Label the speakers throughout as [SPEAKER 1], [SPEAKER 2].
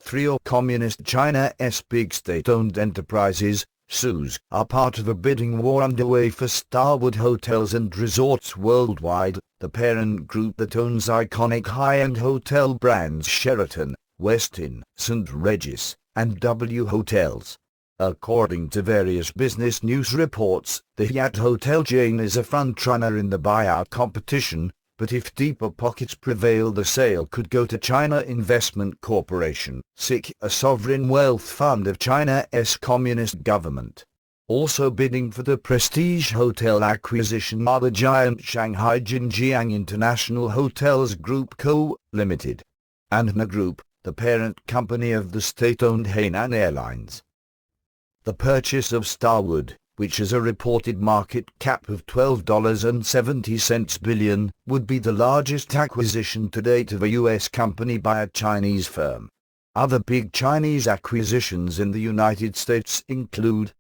[SPEAKER 1] Three of Communist China's big state-owned enterprises, SOEs, are part of a bidding war underway for Starwood Hotels and Resorts Worldwide, the parent group that owns iconic high-end hotel brands Sheraton, Westin, St. Regis, and W Hotels. According to various business news reports, the Hyatt hotel chain is a frontrunner in the buyout competition, but if deeper pockets prevail, the sale could go to China Investment Corporation, SIC, a sovereign wealth fund of China's communist government. Also bidding for the prestige hotel acquisition are the giant Shanghai Jiang International Hotels Group Co., Limited, and HNA Group, the parent company of the state-owned Hainan Airlines. The purchase of Starwood, which has a reported market cap of $12.70 billion, would be the largest acquisition to date of a U.S. company by a Chinese firm. Other big Chinese acquisitions in the United States include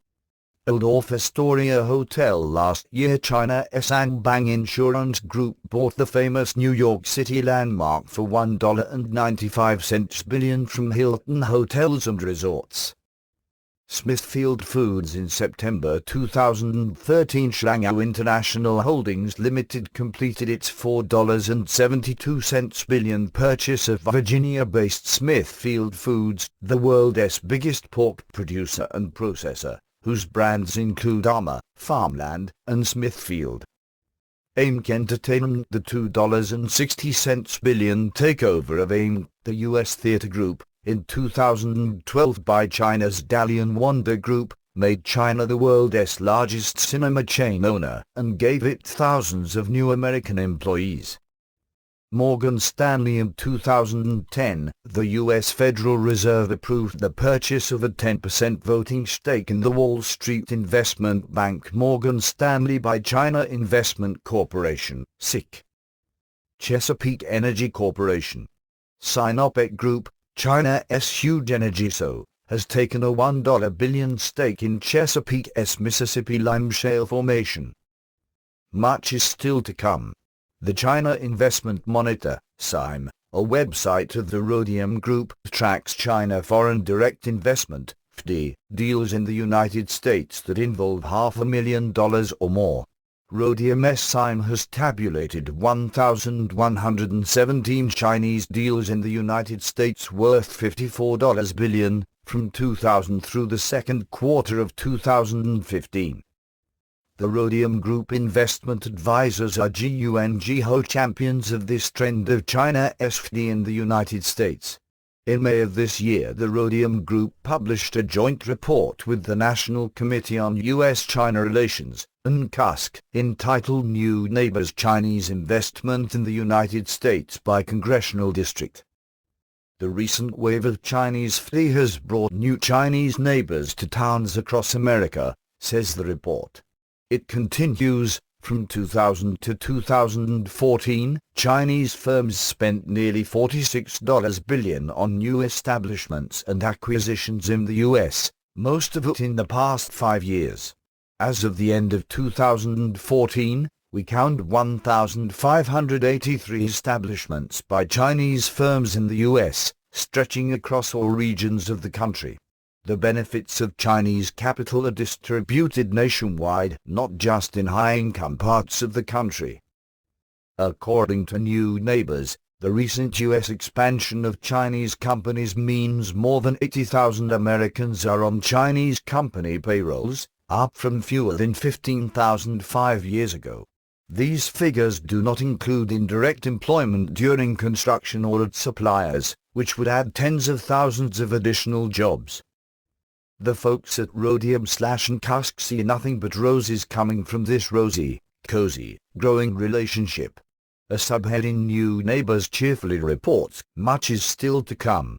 [SPEAKER 1] Waldorf Astoria Hotel. Last year, China's Angbang Insurance Group bought the famous New York City landmark for $1.95 billion from Hilton Hotels and Resorts. Smithfield Foods. In September 2013, Shanghai International Holdings Limited completed its $4.72 billion purchase of Virginia-based Smithfield Foods, the world's biggest pork producer and processor, whose brands include Armour, Farmland, and Smithfield. AIM Entertainment. The $2.60 billion takeover of AIM, the U.S. theater group, in 2012 by China's Dalian Wanda Group, made China the world's largest cinema chain owner and gave it thousands of new American employees. Morgan Stanley. In 2010, the U.S. Federal Reserve approved the purchase of a 10% voting stake in the Wall Street investment bank Morgan Stanley by China Investment Corporation, SIC. Chesapeake Energy Corporation. Sinopec Group, China's huge energy SO, has taken a $1 billion stake in Chesapeake's Mississippi Lime Shale Formation. Much is still to come. The China Investment Monitor, CIME, a website of the Rhodium Group, tracks China foreign direct investment (FDI) deals in the United States that involve $500,000 or more. Rhodium's CIME has tabulated 1,117 Chinese deals in the United States worth $54 billion, from 2000 through the second quarter of 2015. The Rhodium Group investment advisors are GUNGHO champions of this trend of China's FDI in the United States. In May of this year, the Rhodium Group published a joint report with the National Committee on U.S.-China Relations, NCUSC, entitled New Neighbors: Chinese Investment in the United States by Congressional District. The recent wave of Chinese FDI has brought new Chinese neighbors to towns across America, says the report. It continues. From 2000 to 2014, Chinese firms spent nearly $46 billion on new establishments and acquisitions in the U.S., most of it in the past 5 years. As of the end of 2014, we count 1,583 establishments by Chinese firms in the U.S., stretching across all regions of the country. The benefits of Chinese capital are distributed nationwide, not just in high-income parts of the country. According to New Neighbors, the recent U.S. expansion of Chinese companies means more than 80,000 Americans are on Chinese company payrolls, up from fewer than 15,000 5 years ago. These figures do not include indirect employment during construction or at suppliers, which would add tens of thousands of additional jobs. The folks at Rhodium/NCUSC see nothing but roses coming from this rosy, cozy, growing relationship. A subheading New Neighbors cheerfully reports, much is still to come.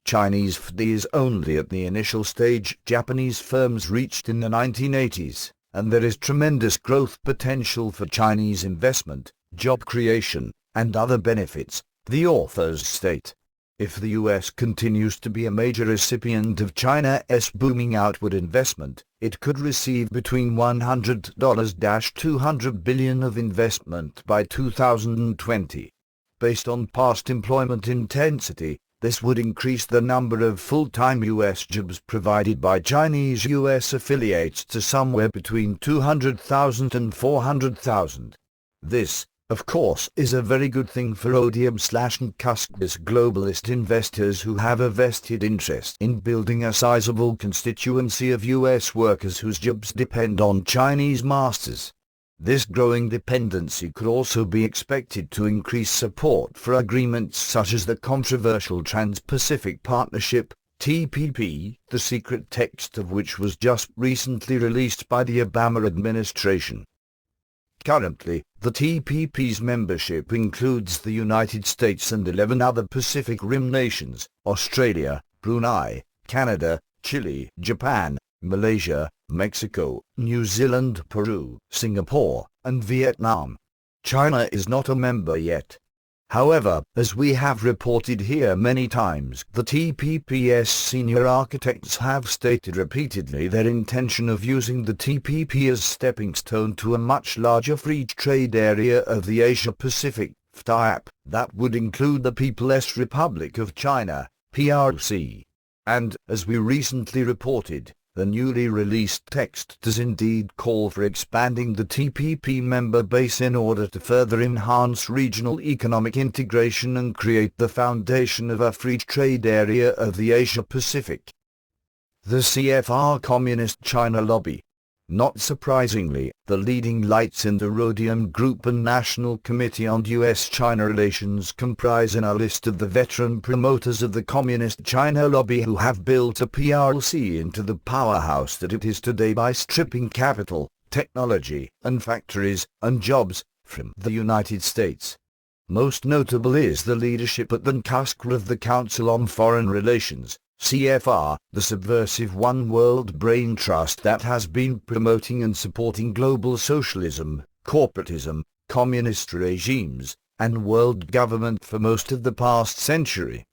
[SPEAKER 1] Chinese FDI is only at the initial stage Japanese firms reached in the 1980s, and there is tremendous growth potential for Chinese investment, job creation, and other benefits, the authors state. If the U.S. continues to be a major recipient of China's booming outward investment, it could receive between $100-200 billion of investment by 2020. Based on past employment intensity, This would increase the number of full-time U.S. jobs provided by Chinese U.S. affiliates to somewhere between 200,000 and 400,000. This, of course, is a very good thing for Rhodium/Cuscus globalist investors who have a vested interest in building a sizable constituency of U.S. workers whose jobs depend on Chinese masters. This growing dependency could also be expected to increase support for agreements such as the controversial Trans-Pacific Partnership, TPP, the secret text of which was just recently released by the Obama administration. Currently, the TPP's membership includes the United States and 11 other Pacific Rim nations: Australia, Brunei, Canada, Chile, Japan, Malaysia, Mexico, New Zealand, Peru, Singapore, and Vietnam. China is not a member yet. However, as we have reported here many times, the TPP's senior architects have stated repeatedly their intention of using the TPP as stepping stone to a much larger free trade area of the Asia-Pacific, FTAP, that would include the People's Republic of China, PRC. And, as we recently reported, the newly released text does indeed call for expanding the TPP member base in order to further enhance regional economic integration and create the foundation of a free trade area of the Asia-Pacific. The CFR Communist China Lobby. Not surprisingly, the leading lights in the Rhodium Group and National Committee on U.S.-China Relations comprise in a list of the veteran promoters of the Communist China Lobby who have built a PRC into the powerhouse that it is today by stripping capital, technology, and factories, and jobs, from the United States. Most notable is the leadership at the Cuscus of the Council on Foreign Relations, CFR, the subversive One World Brain Trust that has been promoting and supporting global socialism, corporatism, communist regimes, and world government for most of the past century.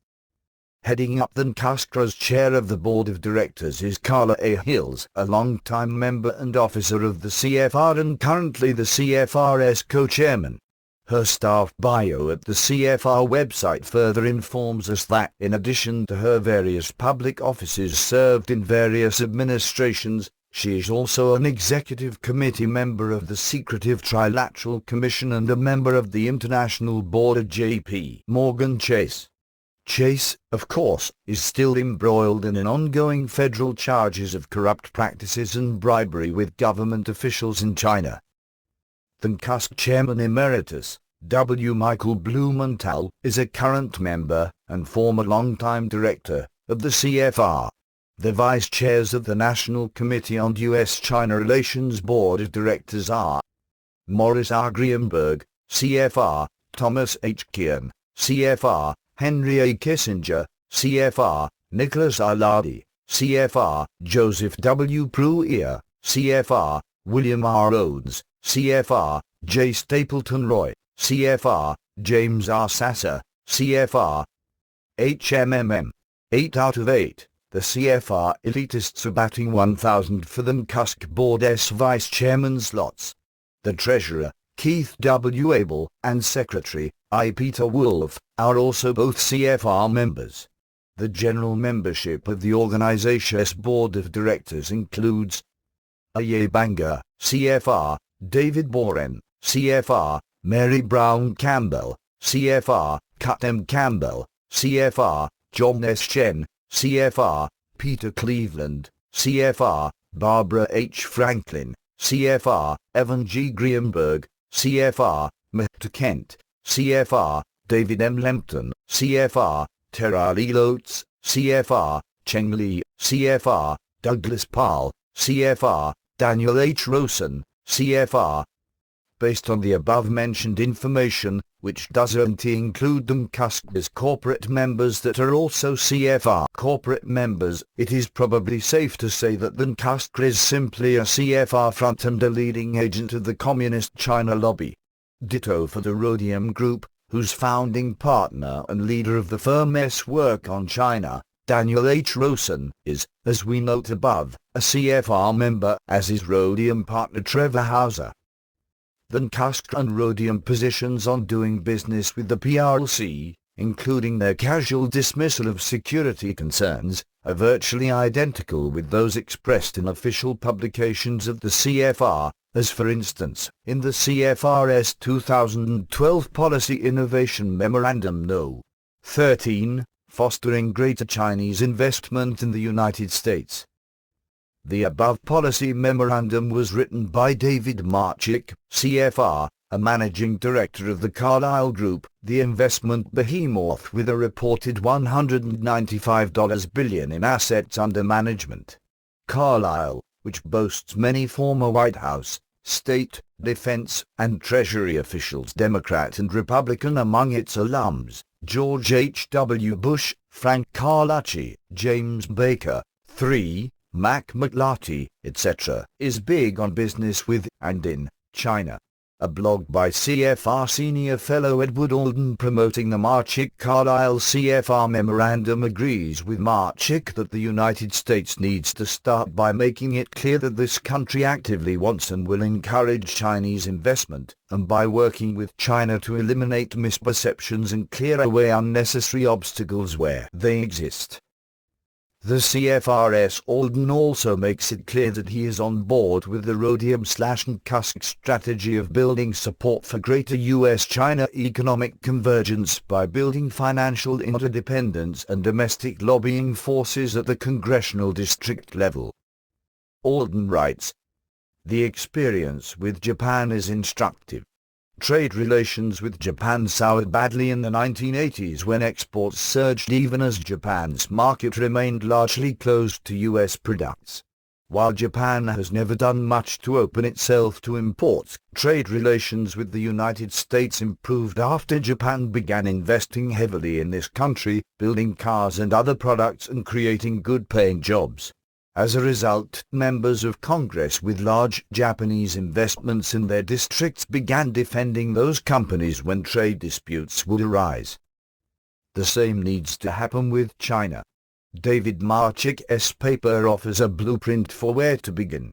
[SPEAKER 1] Heading up the Cuscus chair of the board of directors is Carla A. Hills, a long-time member and officer of the CFR and currently the CFR's co-chairman. Her staff bio at the CFR website further informs us that, in addition to her various public offices served in various administrations, she is also an executive committee member of the Secretive Trilateral Commission and a member of the International Board of J.P. Morgan Chase. Chase, of course, is still embroiled in ongoing federal charges of corrupt practices and bribery with government officials in China. The Cuscus Chairman Emeritus, W. Michael Blumenthal, is a current member, and former long-time director, of the CFR. The Vice Chairs of the National Committee on U.S.-China Relations Board of Directors are Morris R. Greenberg, CFR, Thomas H. Kian, CFR, Henry A. Kissinger, CFR, Nicholas R. Lardy, CFR, Joseph W. Pruitt, CFR, William R. Rhodes, CFR, J. Stapleton Roy, CFR, James R. Sasser, CFR. HMMM. 8 out of 8. The CFR elitists are batting 1,000 for the Cuscus Board's vice chairman slots. The treasurer, Keith W. Abel, and secretary, I. Peter Wolf, are also both CFR members. The general membership of the organization's board of directors includes Aye Banga, CFR, David Boren, CFR, Mary Brown Campbell, CFR, Cut M. Campbell, CFR, John S. Chen, CFR, Peter Cleveland, CFR, Barbara H. Franklin, CFR, Evan G. Greenberg, CFR, Mehta Kent, CFR, David M. Lempton, CFR, Tara Lee Lotz, CFR, Cheng Li, CFR, Douglas Powell, CFR, Daniel H. Rosen, CFR. Based on the above-mentioned information, which doesn't include the Cuscus corporate members that are also CFR corporate members, it is probably safe to say that the Cuscus is simply a CFR front and a leading agent of the Communist China lobby. Ditto for the Rhodium Group, whose founding partner and leader of the firm's work on China, Daniel H. Rosen, is, as we note above, a CFR member, as is Rhodium partner Trevor Hauser. The Cuscus and Rhodium positions on doing business with the PRC, including their casual dismissal of security concerns, are virtually identical with those expressed in official publications of the CFR, as for instance, in the CFR's 2012 Policy Innovation Memorandum No. 13, Fostering Greater Chinese Investment in the United States. The above policy memorandum was written by David Marchik, CFR, a managing director of the Carlyle Group, the investment behemoth with a reported $195 billion in assets under management. Carlyle, which boasts many former White House, State, Defense, and Treasury officials, Democrat and Republican among its alums, George H.W. Bush, Frank Carlucci, James Baker, III, Mac McLarty, etc., is big on business with and in China. A blog by CFR senior fellow Edward Alden promoting the Marchik-Carlyle CFR memorandum agrees with Marchik that the United States needs to start by making it clear that this country actively wants and will encourage Chinese investment, and by working with China to eliminate misperceptions and clear away unnecessary obstacles where they exist. The CFR's Alden also makes it clear that he is on board with the Rhodium/Tusk strategy of building support for greater U.S.-China economic convergence by building financial interdependence and domestic lobbying forces at the congressional district level. Alden writes, "The experience with Japan is instructive. Trade relations with Japan soured badly in the 1980s when exports surged even as Japan's market remained largely closed to U.S. products. While Japan has never done much to open itself to imports, trade relations with the United States improved after Japan began investing heavily in this country, building cars and other products and creating good-paying jobs. As a result, members of Congress with large Japanese investments in their districts began defending those companies when trade disputes would arise. The same needs to happen with China. David Marchik's paper offers a blueprint for where to begin.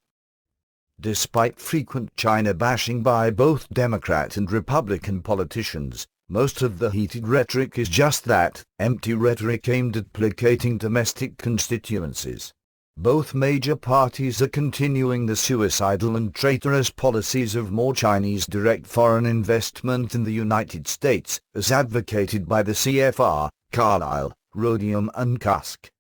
[SPEAKER 1] Despite frequent China bashing by both Democrat and Republican politicians, most of the heated rhetoric is just that, empty rhetoric aimed at placating domestic constituencies. Both major parties are continuing the suicidal and traitorous policies of more Chinese direct foreign investment in the United States, as advocated by the CFR, Carlyle, Rhodium and Tusk.